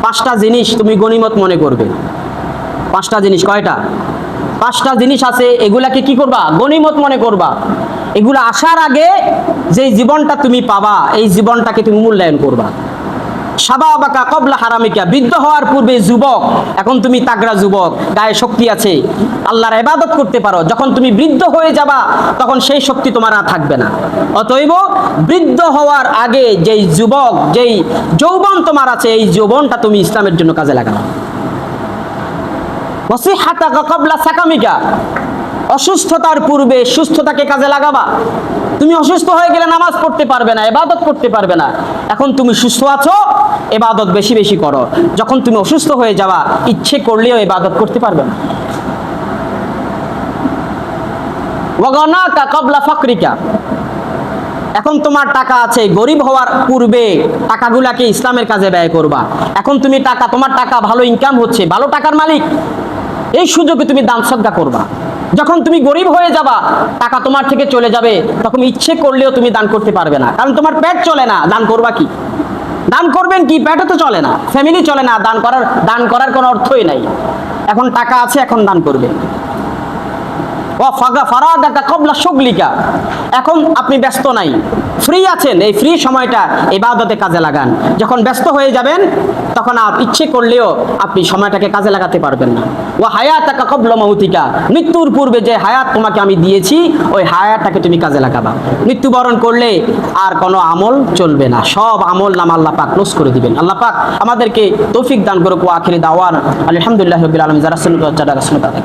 পাঁচটা জিনিস তুমি গনিমত মনে করবে। পাঁচটা জিনিস, কয়টা? পাঁচটা জিনিস আছে, এগুলাকে কি করবা? গনিমত মনে করবা। এগুলো আসার আগে যে জীবনটা তুমি পাবা, এই জীবনটাকে তুমি মূল্যায়ন করবা। শাবাবাকা ক্বাবলা হারামিকা, বৃদ্ধ হওয়ার পূর্বে যুবক, এখন তুমি তাগড়া যুবক, গায়ে শক্তি আছে, আল্লাহর ইবাদত করতে পারো। যখন তুমি বৃদ্ধ হয়ে যাবা তখন সেই শক্তি তোমার আর থাকবে না। অতএব বৃদ্ধ হওয়ার আগে যেই যুবক, যেই যৌবন তোমার আছে, এই যৌবনটা তুমি ইসলামের জন্য কাজে লাগাও। ওয়াসিহাতাকা ক্বাবলা সাকামিকা, অসুস্থতার পূর্বে সুস্থতাকে কাজে লাগাবা। তুমি অসুস্থ হয়ে গেলে নামাজ পড়তে পারবে না, ইবাদত করতে পারবে না। এখন তুমি সুস্থ আছো, ইবাদত বেশি বেশি করো। যখন তুমি অসুস্থ হয়ে যাবা, ইচ্ছে করলেও ইবাদত করতে পারবে না। ওয়াগানাকা ক্বাবলা ফাকরিকা, এখন তোমার টাকা আছে, গরিব হওয়ার পূর্বে টাকাগুলাকে ইসলামের কাজে ব্যয় করবা। এখন তুমি টাকা, তোমার টাকা ভালো ইনকাম হচ্ছে, ভালো টাকার মালিক, এই সুযোগে তুমি দান সদকা করবা। যখন তুমি গরিব হয়ে যাবা, টাকা তোমার থেকে চলে যাবে, তখন ইচ্ছে করলেও তুমি দান করতে পারবে না, কারণ তোমার পেট চলে না। দান করবা কি? দান করবেন কি? পেটও তো চলে না, ফ্যামিলি চলে না, দান করার কোনো অর্থই নাই। এখন টাকা আছে, এখন দান করবে। ফারাগাকা ক্বাবলা শুগলিকা, এখন আপনি ব্যস্ত নাই, ফ্রি আছেন, এই ফ্রি সময়টা ইবাদতে কাজে লাগান। যখন ব্যস্ত হয়ে যাবেন তখন আর ইচ্ছে করলেও আপনি সময়টাকে কাজে লাগাতে পারবেন না। ওয়া হায়াতাকা ক্বাবলা মাউতিকা, মৃত্যুর পূর্বে যে হায়াত তোমাকে আমি দিয়েছি, ওই হায়াতটাকে তুমি কাজে লাগাবা। মৃত্যুবরণ করলে আর কোনো আমল চলবে না, সব আমল নাম আল্লাহ পাক ক্লোজ করে দিবেন। আল্লাহ পাক আমাদেরকে তৌফিক দান করুক। ওয়া আখিরি দাওয়ানা আলহামদুলিল্লাহি রাব্বিল আলামিন। যারা সুন্নাত ওয়াল জামাত